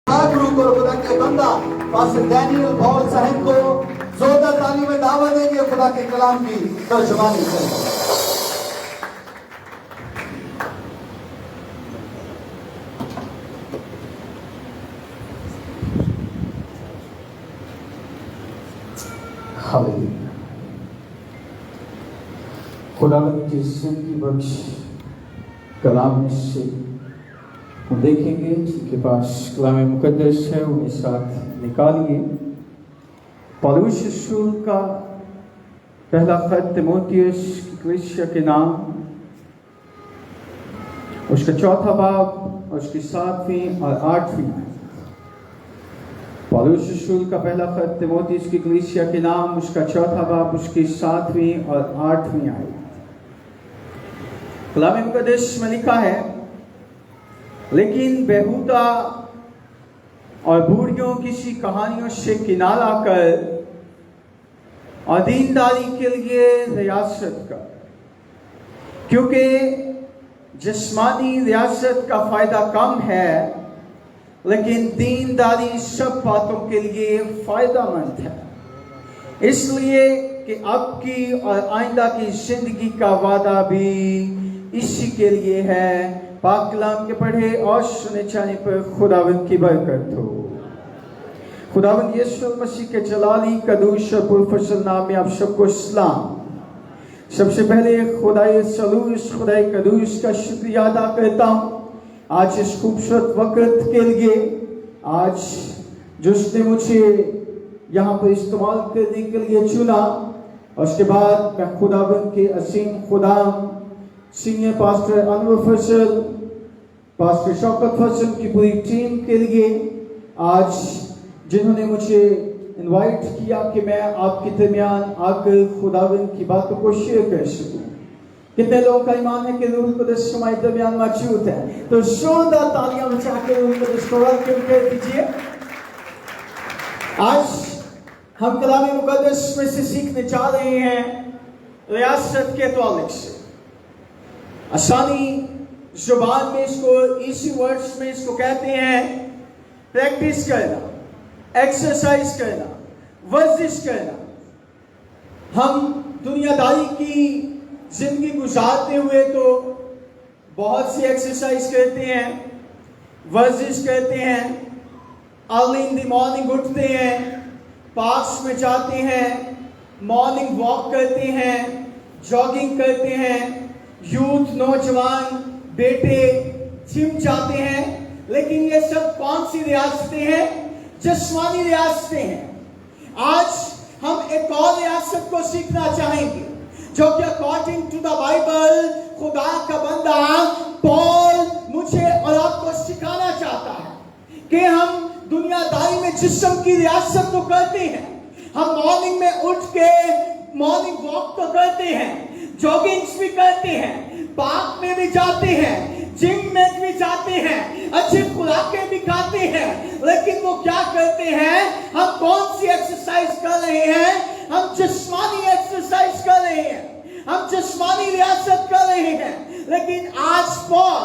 Group और खुदा के बंदा पास्टर डैनियल पॉल साहब को जोरदार ताली में दावत देंगे खुदा के कलाम की तर्जुमानी करेंगे। हालेलुया। खुदावंद की जिंदगी बख्श कलाम में से हम देखेंगे जिनके पास कलाम मुकद्दस है उन्हें साथ निकालिए। पौलुस रसूल का पहला खत तीमुथियुस की कलीसिया के नाम, उसका चौथा बाब और उसकी 7वीं और 8वीं। पौलुस रसूल का पहला खत तीमुथियुस की कलीसिया के नाम, उसका चौथा बाब, उसकी 7वीं और 8वीं आयत। कलाम मुकद्दस में लिखा है, लेकिन बेहुदा और बूढ़ियों किसी कहानियों से किनारा कर और दीनदारी के लिए रियासत कर, क्योंकि जिस्मानी रियासत का फायदा कम है, लेकिन दीनदारी सब बातों के लिए फायदेमंद है, इसलिए कि अब की और आइंदा की जिंदगी का वादा भी इसी के लिए है। पाक कलाम के पढ़े और सुने जाने पर खुदावंद की बरकत हो। खुदावंद यीशु मसीह के जलाली कदूस और पुरफज़ल नाम में आप सबको सलाम। सबसे पहले खुदाए सलूस खुदाए कदूस का शुक्रिया अदा करता हूँ आज इस खूबसूरत वक्त के लिए, आज जिसने मुझे यहाँ पर इस्तेमाल करने के लिए चुना। और उसके बाद मैं खुदावंद के असीम खुदा सीनियर पास्टर अनवर फजल, पास्टर शौकत फजल की पूरी टीम के लिए आज जिन्होंने मुझे इनवाइट किया कि मैं आपके दरमियान आकर खुदावंद की बातों को शेयर कर सकूं। कितने लोगों का ईमान है कि रूह कुद्दस हमारे दरमियान मौजूद है? तो जोरदार तालियां बजाकर रूह कुद्दस को वेलकम कर दीजिए। आज हम कलाम मुकद्दस में से सीखने जा रहे हैं रियासत के ताल्लुक से। आसानी जुबान में इसको, इसी वर्ड्स में इसको कहते हैं प्रैक्टिस करना, एक्सरसाइज करना, वर्जिश करना। हम दुनियादारी की जिंदगी गुजारते हुए तो बहुत सी एक्सरसाइज करते हैं, वर्जिश करते हैं, अर्ली इन द मॉर्निंग उठते हैं, पार्क्स में जाते हैं, मॉर्निंग वॉक करते हैं, जॉगिंग करते हैं, यूथ नौजवान बेटे जिम जाते हैं। लेकिन ये सब कौन सी रियासतें हैं? जिस्मानी रियासतें हैं। आज हम एक और रियासत को सीखना चाहेंगे जो कि अकॉर्डिंग टू द बाइबल खुदा का बंदा पॉल मुझे और आपको सिखाना चाहता है कि हम दुनियादारी में जिस्म की रियासत तो करते हैं, हम मॉर्निंग में उठ के मॉर्निंग वॉक तो करते हैं, जॉगिंग्स भी करते हैं, पार्क में भी जाते हैं, जिम में भी जाते हैं, अच्छी खुराकें भी खाते हैं। लेकिन वो क्या करते हैं? हम कौन सी एक्सरसाइज कर रहे हैं? हम जिस्मानी एक्सरसाइज कर रहे हैं, हम जिस्मानी रियासत कर रहे हैं। लेकिन आज पॉल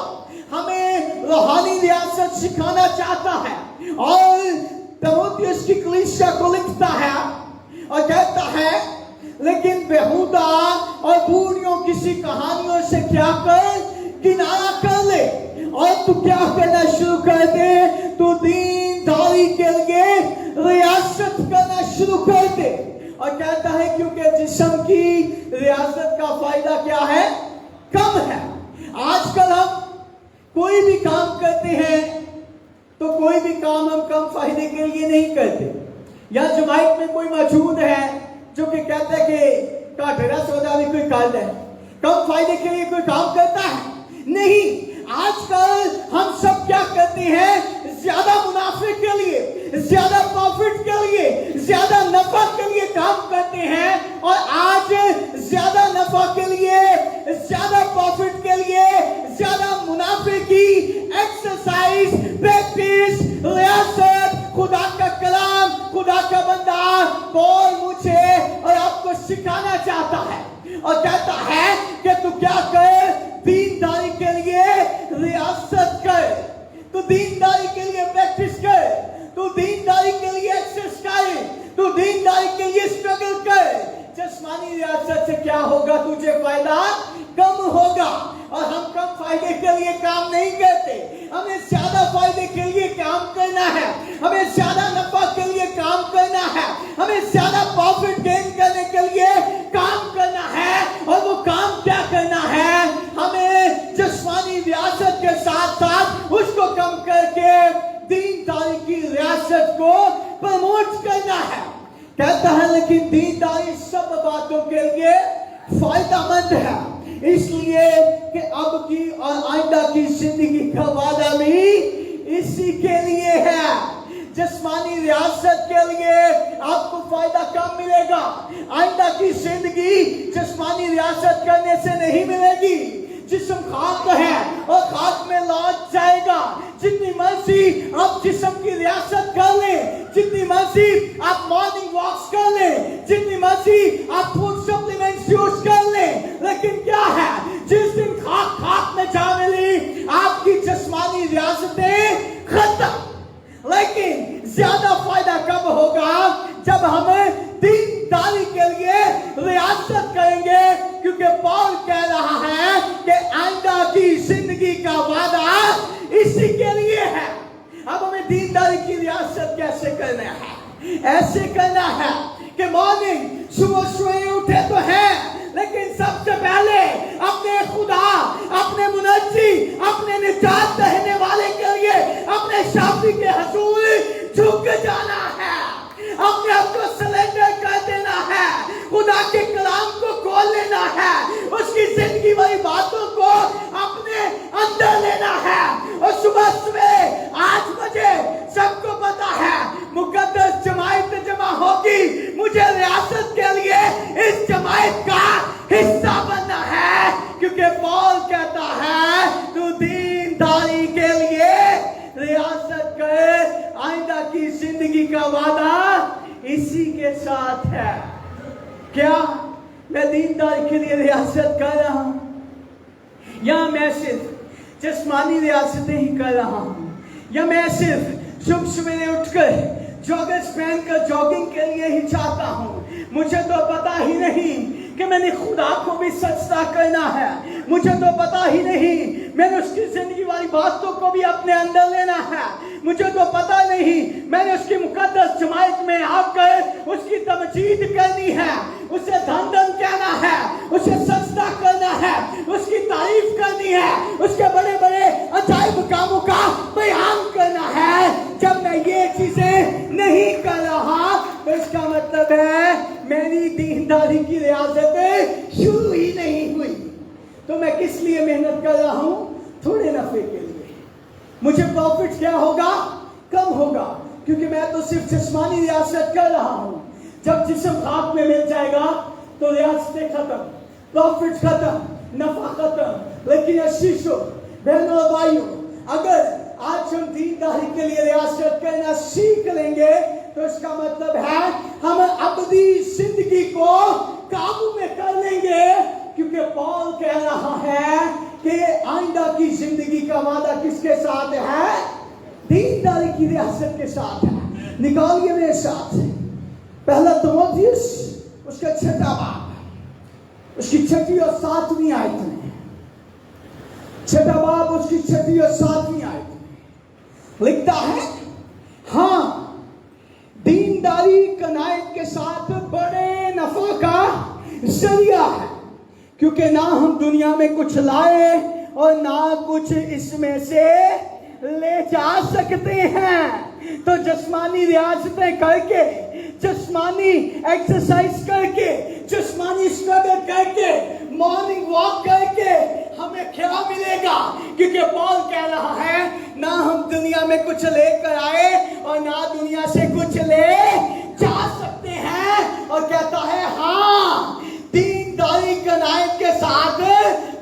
हमें रूहानी रियासत सिखाना चाहता है और तीमुथियुस की कलीसिया को लिखता है और कहता है, लेकिन बेहुदा और बूढ़ियों किसी कहानियों से क्या कर, किनारा कर ले और तू क्या करना शुरू कर दे, तू दीनदारी के लिए रियासत करना शुरू कर दे। और कहता है क्योंकि जिस्म की रियासत का फायदा क्या है? कम है। आजकल हम कोई भी काम करते हैं तो कोई भी काम हम कम फायदे के लिए नहीं करते। या जमाइक में कोई मौजूद है जो कि कहता है कि का ढेरा सौदा भी कोई कर है, कम फायदे के लिए कोई काम करता है? नहीं। आजकल हम सब क्या करते हैं? ज्यादा मुनाफे के लिए, ज्यादा प्रॉफिट के लिए, ज्यादा नफा के लिए काम करते हैं। और आज ज्यादा नफा के लिए, ज्यादा प्रॉफिट के लिए, ज्यादा मुनाफे की एक्सरसाइज, प्रैक्टिस, रियासत, खुदा का कलाम, खुदा का बंदा पॉल मुझे और आपको सिखाना चाहता है और कहता है कि तू क्या कर, दीनदारी के लिए रियासत कर, तू दीनदारी के लिए प्रैक्टिस कर। तू दीनदारी के लिए एक्सेस कर, तू दीनदारी के लिए स्ट्रगल कर। जिस्मानी रियासत से क्या होगा? तुझे फायदा कम होगा। और हम कम फायदे के लिए काम नहीं करते, हमें ज्यादा फायदे के लिए काम करना है, हमें ज्यादा नफा के लिए काम करना है, हमें ज्यादा प्रॉफिट गेन करने के लिए काम करना है। और वो काम क्या करना है? हमें जिस्मानी रियासत के साथ साथ उसको कम करके दीनदारी की रियासत को प्रमोट करना है। कहता है लेकिन दीनदारी सब बातों के लिए फायदेमंद है, इसलिए कि अब की और आइंदा की जिंदगी का वादा भी इसी के लिए है। जिस्मानी रियासत के लिए आपको फायदा कम मिलेगा, आइंदा की जिंदगी जिस्मानी रियासत करने से नहीं मिलेगी। जिस्म खाक है और खाक में लौट जाएगा। जितनी मर्जी आप जिस्म की रियासत कर लें, जितनी मर्जी आप मॉर्निंग वॉक्स कर लें, जितनी मर्जी आप फूड सप्लीमेंट्स यूज कर लें, लेकिन क्या है? जिस दिन खाक खाक में जा मिली आपकी जिस्मानी रियासतें खत्म। लेकिन ज्यादा फायदा कब होगा? जब हम दीनदारी के लिए रियासत करेंगे, क्योंकि पौल कह रहा है कि आइंदा की जिंदगी का वादा इसी के लिए है। अब हमें दीनदारी की रियासत कैसे करना है? ऐसे करना है कि मॉर्निंग सुबह सुबह उठे तो है, लेकिन सबसे पहले अपने खुदा, अपने मुनज्जी, अपने निजात देने वाले के लिए अपने शाफी के हुजूर झुक जाना है, अपने आप को सरेंडर कर देना है, खुदा के कलाम को खोल लेना है, उसकी जिंदगी वाली बातों को अपने अंदर लेना है। और सुबह सुबह 8 बजे सबको पता है मुकद्दस जमायत जमा होगी, मुझे रियासत के लिए इस जमायत का हिस्सा बनना है, क्योंकि पौल कहता है तू दीनदारी के लिए रियासत कर, आइंदा की जिंदगी का वादा इसी के साथ है। क्या मैं दीनदारी के लिए रियासत कर रहा हूं, या मैं सिर्फ जिस्मानी रियासतें ही कर रहा हूं, या मैं सिर्फ सुबह सवेरे उठकर जॉगर्स पहनकर जॉगिंग के लिए ही चाहता हूं? मुझे तो पता ही नहीं कि मैंने खुदा को भी सजदा करना है, मुझे तो पता ही नहीं मैंने उसकी जिंदगी वाली बातों को भी अपने अंदर लेना है, मुझे तो पता नहीं मैंने उसकी मुकद्दस जमायत में आकर उसकी तमजीद करनी है, उसे धन धन कहना है, उसे सजदा करना है, उसकी तारीफ करनी है, उसके बड़े बड़े अजाइब कामों का बयान करना है। जब मैं ये चीजें नहीं कर रहा तो इसका मतलब है मेरी दीनदारी की रियासत शुरू ही नहीं हुई। तो मैं किस लिए मेहनत कर रहा हूं? थोड़े नफे के लिए। मुझे प्रॉफिट क्या होगा? कम होगा, क्योंकि मैं तो सिर्फ जिस्मानी रियासत कर रहा हूं। जब जिस्म खाक में मिल जाएगा तो रियासतें खत्म, प्रॉफिट खत्म, नफा खत्म। लेकिन आशीषों, बहनों और भाइयों, अगर आज हम दीनदारी के लिए रियासत करना सीख लेंगे तो इसका मतलब है हम अबदी जिंदगी को काबू में कर लेंगे, क्योंकि पौल कह रहा है कि आइंदा की जिंदगी का वादा किसके साथ है? दीनदारी की रियासत के साथ है। निकालिए मेरे साथ पहला तीमुथियुस उसका 6वां बाब, उसकी 6वीं और 7वीं आयत में, 6वां बाब उसकी 6वीं और 7वीं आयत में लिखता है, हाँ दीनदारी कनायत के साथ बड़े नफा का जरिया है, क्योंकि ना हम दुनिया में कुछ लाए और ना कुछ इसमें से ले जा सकते हैं। तो जिस्मानी रियासतें करके, जिस्मानी एक्सरसाइज करके, जिस्मानी स्ट्रगल करके, मॉर्निंग वॉक करके हमें क्या मिलेगा? क्योंकि पौल कह रहा है ना हम दुनिया में कुछ लेकर आए और ना दुनिया से कुछ ले जा सकते हैं। और कहता है हाँ दीनदारी कनायत के साथ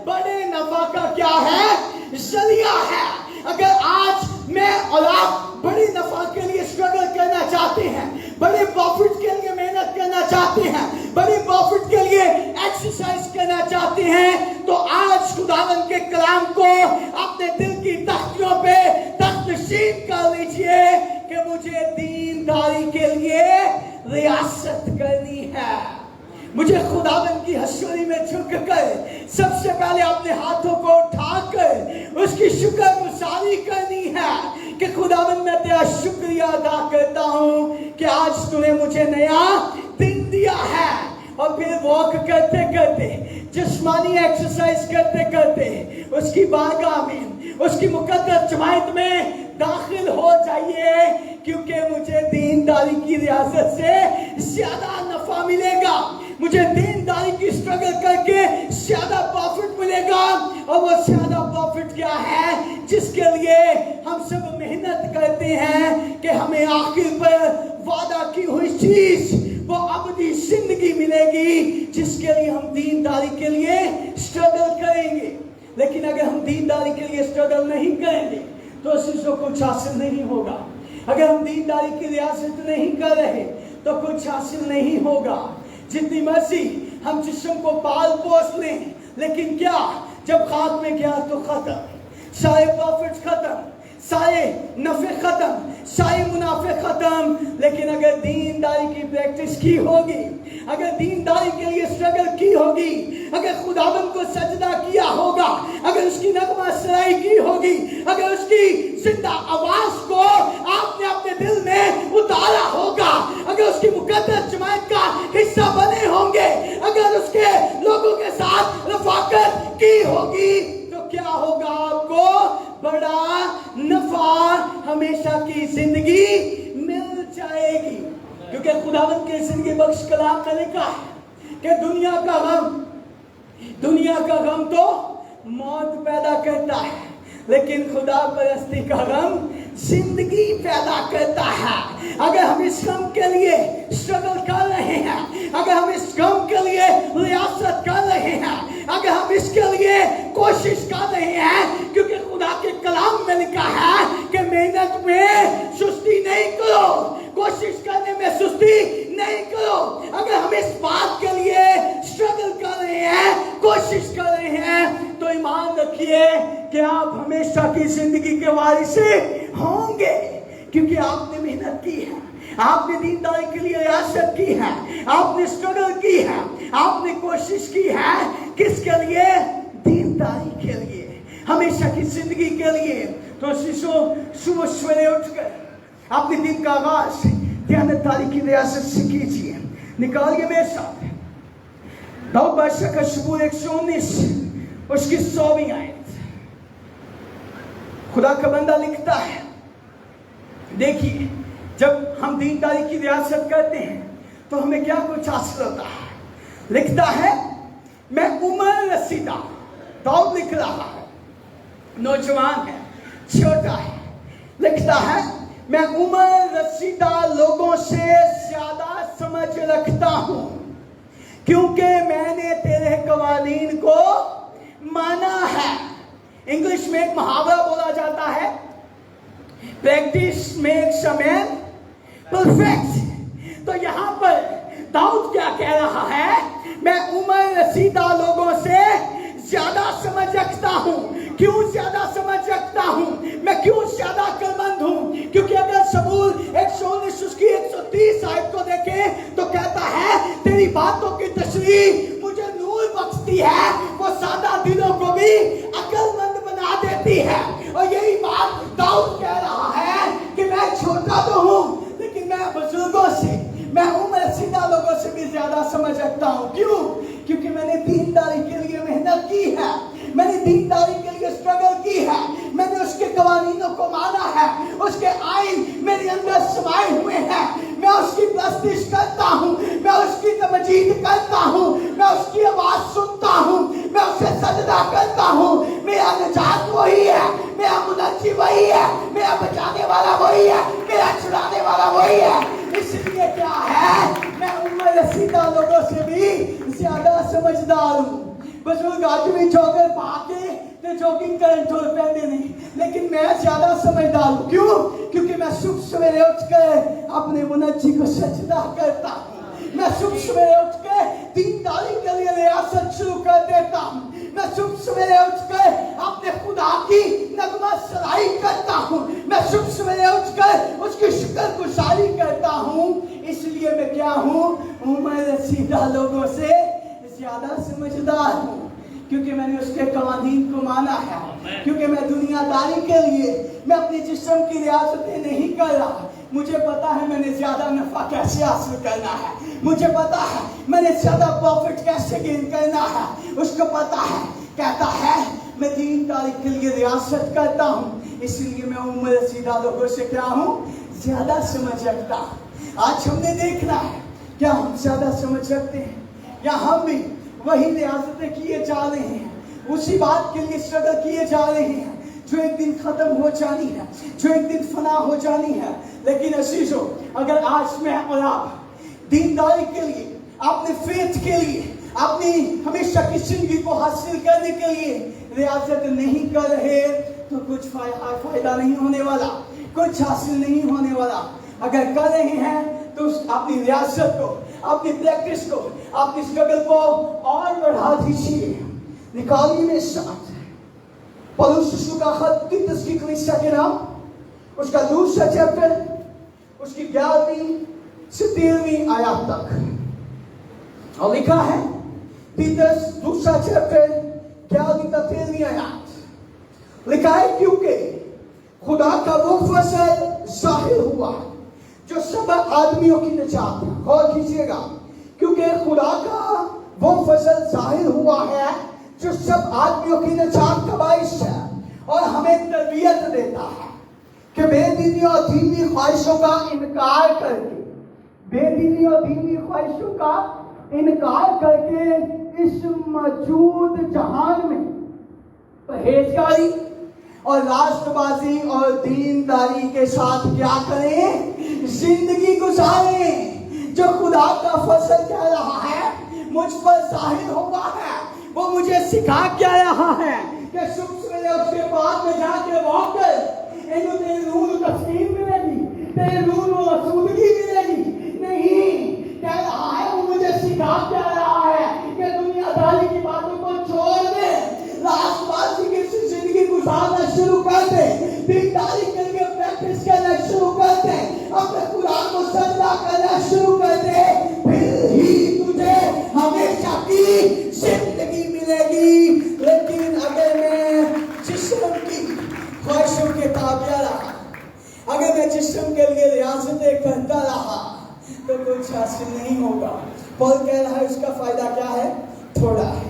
बड़े नफा का क्या है? जरिया है। अगर आज मैं और आप बड़ी नफा के लिए स्ट्रगल करना चाहते हैं, बड़े प्रॉफिट के लिए मेहनत करना चाहते हैं, बड़े प्रॉफिट के लिए एक्सरसाइज करना चाहते हैं, तो आज खुदावंद के कलाम को अपने दिल की तख्तियों पे तख्तशीन कर लीजिए कि मुझे کہ خداوند میں تیرا شکریہ ادا کرتا ہوں کہ آج تُونے مجھے نیا دن دیا ہے. اور پھر واک کرتے کرتے, جسمانی ایکسرسائز کرتے کرتے اس کی بارگاہ میں, اس کی مقدس جماعت میں داخل ہو جائیے, کیونکہ مجھے دینداری کی ریاست سے زیادہ نفع ملے گا. مجھے دینداری کی اسٹرگل کر کے زیادہ پروفٹ ملے گا. اور وہ زیادہ پروفٹ کیا ہے جس کے لیے ہم سب محنت کرتے ہیں کہ ہمیں آخر پر وعدہ کی ہوئی چیز وہ ابدی زندگی ملے گی, جس کے لیے ہم دینداری کے لیے اسٹرگل کریں گے. لیکن اگر ہم دینداری کے لیے اسٹرگل نہیں کریں گے تو اس سے کچھ حاصل نہیں ہوگا. اگر ہم دینداری کی ریاست نہیں کر رہے تو کچھ حاصل نہیں ہوگا. جتنی مرضی ہم جسم کو پال پوس لیں, لیکن کیا جب خاک میں گیا تو ختم, سارے پروفٹ ختم, سارے نفع ختم, سارے منافع ختم. لیکن اگر دینداری کی پریکٹس کی ہوگی, اگر دینداری کے لیے اسٹرگل کی ہوگی, اگر خداوند کو سجدہ کیا ہوگا, اگر اس کی نغمہ سرائی کی ہوگی, اگر اس کی زندہ آواز کو آپ نے اپنے دل میں اتارا ہوگا, اگر اس کی مقدس جماعت کا حصہ بنے ہوں گے, اگر اس کے لوگوں کے ساتھ رفاقت کی ہوگی, تو کیا ہوگا آپ کو بڑا نفع ہمیشہ کی زندگی مل جائے گی. کیونکہ خداوند کے زندگی بخش کلام میں لکھا ہے کہ دنیا کا غم تو موت پیدا کرتا ہے, لیکن خدا پرستی کا غم زندگی پیدا کرتا ہے. اگر ہم اس غم کے لیے اسٹرگل کر رہے ہیں, اگر ہم اس غم کے لیے ریاست کر رہے ہیں, اگر ہم اس کے لیے کوشش کر رہے ہیں, کیونکہ خدا کے کلام میں لکھا ہے کہ محنت میں سستی نہیں کرو, کوشش کرنے میں سستی نہیں کرو. اگر ہم اس بات کے لیے اسٹرگل کر رہے ہیں, کوشش کر رہے ہیں, تو ایمان رکھیے کہ آپ ہمیشہ کی زندگی کے وارث ہوں گے, کیونکہ آپ نے محنت کی ہے, آپ نے دینداری کے لیے ریاست کی ہے, آپ نے اسٹرگل کی ہے, آپ نے کوشش کی ہے. کس کے لیے؟ دینداری کے لیے, ہمیشہ کی زندگی کے لیے. تو صبح سویرے اٹھ کر اپنے دن کا آغاز دیانتداری کی ریاست سے کیجیے. نکالیے میرے ساتھ داؤد بادشاہ کا زبور 119 اس کی 100ویں آیت. خدا کا بندہ لکھتا ہے, دیکھیے جب ہم دینداری کی ریاست کرتے ہیں تو ہمیں کیا کچھ حاصل ہوتا ہے. لکھتا ہے میں عمر رسیدہ, داؤد لکھ رہا ہے, نوجوان ہے, چھوٹا ہے, لکھتا ہے میں عمر رسیدہ لوگوں سے زیادہ سمجھ رکھتا ہوں, کیونکہ میں نے تیرے قوانین کو مانا ہے. انگلش میں ایک محاورہ بولا جاتا ہے, practice makes a man perfect. تو یہاں پر داؤد کیا کہہ رہا ہے, میں عمر رسیدہ لوگوں سے زیادہ سمجھ رکھتا ہوں. کیوں زیادہ سمجھ رکھتا ہوں, میں کیوں زیادہ عقلمند ہوں؟ کیونکہ اگر زبور 119 اس کی 130 آیت کو دیکھیں تو کہتا ہے تیری باتوں کی تشریح مجھے نور بخشتی ہے, وہ سادہ دلوں کو بھی عقلمند بنا دیتی ہے. اور یہی بات داؤد کہہ رہا ہے کہ میں چھوٹا تو ہوں, لیکن میں بزرگوں سے, میں عمر رسیدہ لوگوں سے بھی زیادہ سمجھ رکھتا ہوں. کیوں؟ کیونکہ میں نے دینداری کے لیے محنت کی ہے, میں نے دینداری کے لیے اسٹرگل کی ہے, میں نے اس کے قوانینوں کو مانا ہے, اس کے آئین میرے اندر سمائے ہوئے ہیں. میں اس کی پرستش کرتا ہوں, میں اس کی تمجید کرتا ہوں, میں اس کی آواز سنتا ہوں, میں اسے سجدہ کرتا ہوں. میرا نجات وہی ہے, میرا منجی وہی ہے, میرا بچانے والا وہی ہے, میرا چھڑانے والا وہی ہے. اس لیے کیا ہے, میں عمر رسیدہ لوگوں سے بھی زیادہ سمجھدار ہوں. بزرگ آدمی جوگر پا کے تے جوگنگ کرن ٹور پہنتے نہیں, لیکن میں زیادہ سمجھدار ہوں. کیوں؟ کیونکہ میں صبح سویرے اٹھ کر اپنے منجی کو سجدہ کرتا ہوں. میں صبح سویرے اٹھ کے دینداری کے لیے ریاست شروع کر دیتا ہوں. میں صبح سویرے اٹھ کر اپنے خدا کی نغمہ سرائی کرتا ہوں. میں صبح سویرے اٹھ کر اس کی شکر گزاری کرتا ہوں. اس لیے میں کیا ہوں, عمر رسیدہ لوگوں سے زیادہ سمجھدار ہوں, کیونکہ میں نے اس کے قوانین کو مانا ہے. क्योंकि मैं दुनियादारी के लिए मैं अपने जिस्म की रियासतें नहीं कर रहा। मुझे पता है मैंने ज्यादा नफा कैसे हासिल करना है, मुझे पता है मैंने ज्यादा प्रॉफिट कैसे गेन करना है, उसको पता है। कहता है मैं दीनदारी के लिए रियासत करता हूँ, इसलिए मैं उम्र रसीदा लोगों से क्या हूँ, ज्यादा समझ रखता हूँ। आज हमने देखना है क्या हम ज्यादा समझ रखते हैं या हम भी वही रियासतें किए जा रहे हैं, उसी बात के लिए स्ट्रगल किए जा रहे हैं जो एक दिन खत्म हो जानी है, जो एक दिन फना हो जानी है। लेकिन अजीजों, अगर आज मैं और आप दीनदारी के लिए, अपने फेथ के लिए, अपनी हमेशा की जिंदगी को हासिल करने के लिए रियासत नहीं कर रहे तो कुछ फायदा नहीं होने वाला, कुछ हासिल नहीं होने वाला। अगर कर रहे हैं तो अपनी रियासत को, अपनी प्रैक्टिस को, अपनी स्ट्रगल को और बढ़ा दीजिए। निकालिए मेरे साथ पौलुस रसूल का खत तीतस की कलीसिया के नाम, उसका दूसरा चैप्टर, उसकी 11वीं से 13वीं आयत तक। और लिखा है तीतस दूसरा चैप्टर 11वीं से 13वीं आयत। लिखा है क्योंकि खुदा का वो फसल जाहिर हुआ जो सब आदमियों की निजात है। गौर कीजिएगा, क्योंकि खुदा का वो फसल जाहिर हुआ है जो सब आदमियों की निजात का बाइस है और हमें तरबियत देता है कि बेदीनी और दीनी ख्वाहिशों का इनकार करके, बेदीनी और दीनी ख्वाहिशों का इनकार करके इस मौजूद जहान में परहेजगारी और राष्ट्रबाजी और दीनदारी के साथ क्या करें, जिंदगी गुजारें। जो खुदा का फसल कह रहा है मुझ पर जाहिर हुआ है, वो मुझे सिखा क्या रहा है कि सुबह सवेरे उसके बाद में जाके वॉक कर इन्हें तेरे नूर तस्कीन मिलेगी, तेरे नूर रसूलगी मिलेगी। नहीं, कह रहा है वो मुझे सिखा क्या रहा है कि दुनियादारी की बातों को छोड़ दे, राष्ट्रवादी की जिंदगी गुजारना शुरू कर दे, दीनदारी के लिए प्रैक्टिस करना शुरू कर दे, अपने कुरान को सजदा करना शुरू कर दे, फिर ही तुझे हमेशा की जिंदगी मिलेगी। लेकिन अगर मैं जिस्म की ख्वाहिशों के ताबिया रहा, अगर मैं जिस्म के लिए रियासतें करता रहा तो कुछ हासिल नहीं होगा। पौल कह रहा है उसका फायदा क्या है, थोड़ा है।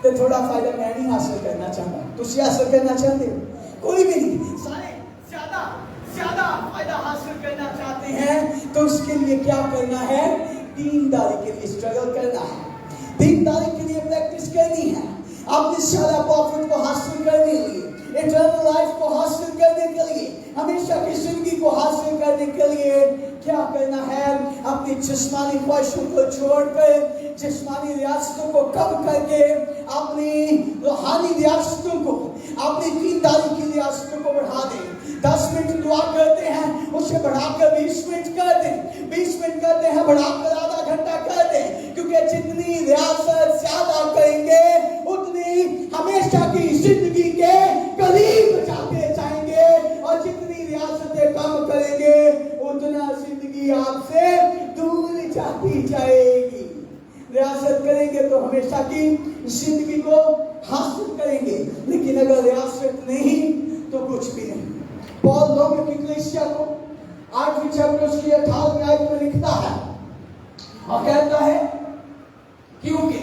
तो थोड़ा फायदा मैं नहीं हासिल करना चाहता, तुम हासिल करना चाहते हो, कोई भी नहीं, सारे ज्यादा फायदा हासिल करना चाहते हैं। तो उसके लिए क्या करना है, दीनदारी के लिए स्ट्रगल करना है, दीनदारी के लिए प्रैक्टिस करनी है, अपने सारा प्रॉफिट को हासिल करने के लिए, इटर्नल लाइफ को हासिल करने के लिए, हमेशा की जिंदगी को हासिल करने के लिए क्या करना है, अपनी जिस्मानी ख्वाहिशों को छोड़कर जिस्मानी रियासतों को कम करके अपनी रूहानी रियासतों को, अपनी दीनदारी की रियासतों को बढ़ा दें। 10 मिनट दुआ करते हैं, उसे बढ़ाकर 20 मिनट कर दें, 20 मिनट करते हैं बढ़ाकर आधा घंटा कर दें, क्योंकि जितनी रियासत ज्यादा करेंगे उतनी हमेशा की जिंदगी के करीब जाते जाएंगे, और जितनी रियासतें कम करेंगे उतना जिंदगी आपसे दूर जाती जाएगी। रियासत करेंगे तो हमेशा की जिंदगी को हासिल करेंगे, लेकिन अगर रियासत नहीं तो कुछ भी नहीं। पौल रोमियो की कलीसिया को 8वीं चैप्टर उसकी 18वीं आयत में लिखता है और कहता है क्योंकि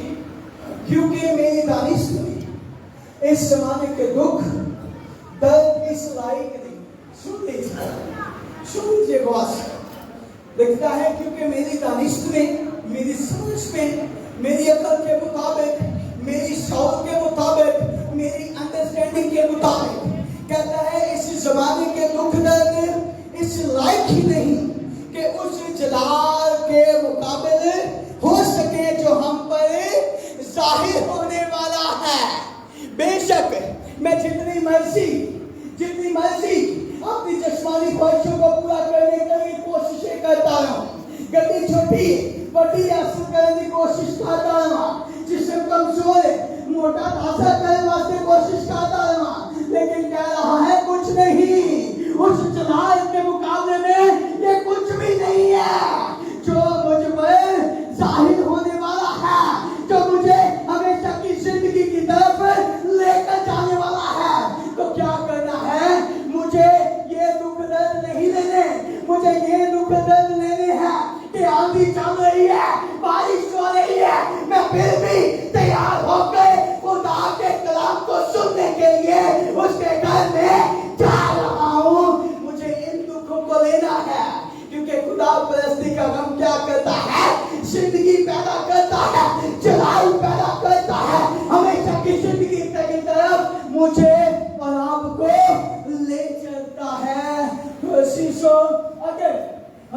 मेरी दानिश में इस जमाने के दुख दर्द इस लायक नहीं। सुन लीजिए गौर से, लिखता है क्योंकि मेरी दानिश में, मेरी समझ में, मेरी अकल के मुताबिक, मेरी शौक के मुताबिक, मेरी अंडरस्टैंडिंग के मुताबिक, कहता है इस जमाने के दुख दर्द इस लायक ही नहीं कि उस जलाल के मुकाबले हो सके जो हम पर जाहिर होने वाला है। बेशक मैं जितनी मर्जी अपनी जिस्मानी ख्वाहिशों को पूरा करने के लिए कोशिशें करता रहूं, गड्डी छोटी बड़ी हासिल करने की कोशिश करता रहूं, जिससे कमजोर है मोटा ताजा करने वास्ते कोशिश करता रहूं, लेकिन कह रहा है कुछ नहीं, उस जलाल के मुकाबले में ये कुछ भी नहीं है जो मुझ पर जाहिर होने वाला है, जो मुझे हमेशा की जिंदगी की तरफ लेकर जाने वाला है। तो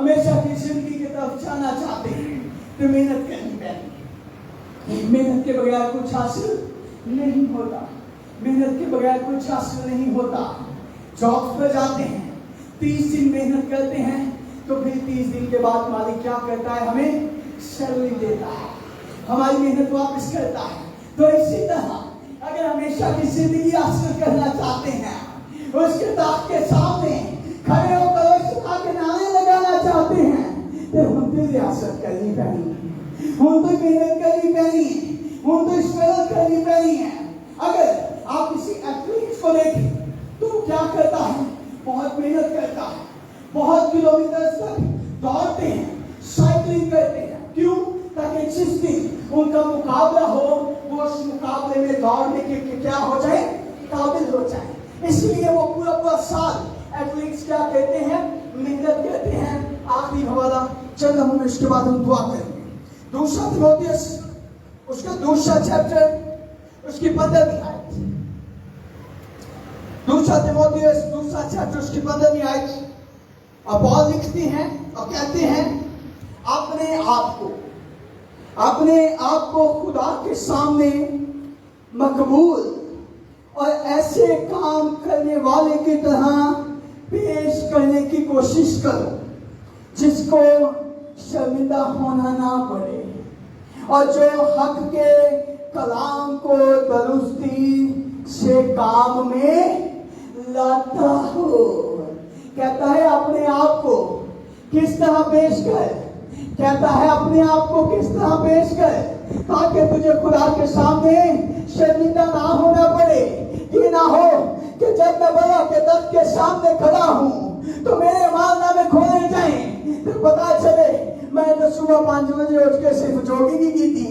हमेशा की जिंदगी की तरफ जाना चाहते हैं तो मेहनत करनी पड़ेगी। मेहनत के बगैर कुछ हासिल नहीं होता, मेहनत के बगैर कुछ हासिल नहीं होता। जॉब पर जाते हैं, 30 दिन मेहनत करते हैं, तो फिर 30 दिन के बाद मालिक क्या करता है, हमें सैलरी देता है, हमारी मेहनत वापस करता है। तो इसी तरह अगर हमेशा की जिंदगी हासिल करना चाहते हैं, उसके ताक के सामने खड़े होकर के नारे लगाना चाहते हैं, तो हम तो रियासत करनी पड़ेगी, हम तो मेहनत करनी पड़ेगी, हम तो स्ट्रगल करनी पड़ेगी है। अगर आप किसी एथलीट को देखें तो क्या करता है, बहुत मेहनत करता है, बहुत किलोमीटर तक दौड़ते हैं, साइकिलिंग करते हैं। क्यों? ताकि जिस दिन उनका मुकाबला हो वो उस मुकाबले में दौड़ने के क्या हो जाए, काबिल हो जाए। इसलिए वो पूरा साल एथलीट्स क्या कहते हैं, मेहनत करते हैं। आखिरी हवाला चल हम इसके बाद हम दुआ करेंगे। दूसरा तिमोथियस उसका दूसरा चैप्टर उसकी 15वीं आयत, दूसरा तिमोथियस दूसरा चैप्टर उसकी 15वीं आयत। अब पौल लिखती हैं और कहते हैं अपने आप को खुदा के सामने मकबूल और ऐसे काम करने वाले की तरह पेश करने की कोशिश करो जिसको शर्मिंदा होना ना पड़े, और जो हक के कलाम को दुरुस्ती से काम में लाता हो। कहता है अपने आप को किस तरह पेश कर, कहता है अपने आप को किस तरह पेश कर ताकि तुझे खुदा के सामने शर्मिंदा ना होना पड़े। ये ना हो कि जब मैं बड़ा के दर्द के सामने खड़ा हूँ तो मेरे मालनामे खोले जाए, तो पता चले मैं तो सुबह 5 बजे उठ के सिर्फ जॉगिंग की थी,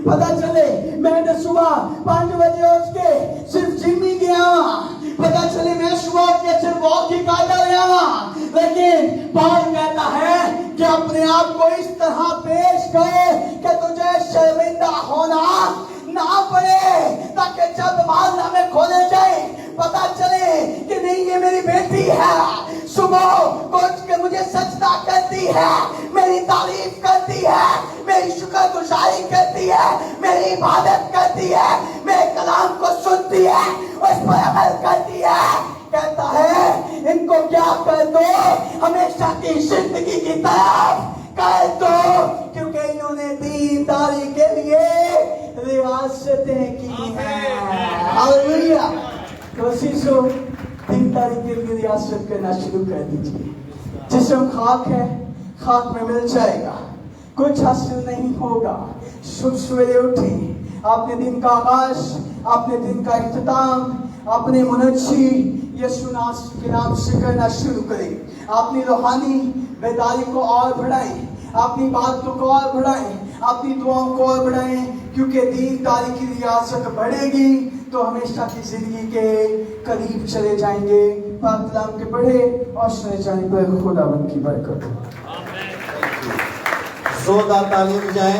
पता चले मैं तो सुबह 5 बजे उठ के सिर्फ जिम ही गया, पता चले मैं सुबह उठ के सिर्फ वॉक ही काटा गया। लेकिन पौल कहता है कि अपने आप को इस तरह पेश कर कि तुझे शर्मिंदा होना ना पड़े, ताकि जब मालनामे खोले जाए पता चले कि नहीं ये मेरी बेटी है, सुबह उठ के मुझे सजदा करती है, मेरी तारीफ करती है, मेरी शुक्रगुजारी करती है, मेरी इबादत करती है, मेरे कलाम को सुनती है, उस पर अमल करती है। कहता है इनको क्या कर दो, हमेशा की जिंदगी की तरफ कर दो, क्योंकि इन्होंने दीनदारी के लिए रियासतें की हैं। हालेलुया। कोशिशों दीनदारी के लिए रियासत करना शुरू कर दीजिए। जिस्म खाक है, खाक में मिल जाएगा, कुछ हासिल नहीं होगा। सुबह सवेरे उठे, अपने दिन का आगाज, अपने दिन का इख्तिताम अपने मुनज्जी यीशु के नाम से करना शुरू करें। अपनी रूहानी बेदारी को और बढ़ाएं, अपनी बातों को और बढ़ाएं, अपनी दुआओं को और बढ़ाएं, क्योंकि दीनदारी की रियासत बढ़ेगी तो हमेशा की जिंदगी के करीब चले जाएंगे। पाक कलाम के पढ़े और सुने जाने पर खुदावंद की बरकत हो। जोरदार ताली जाए।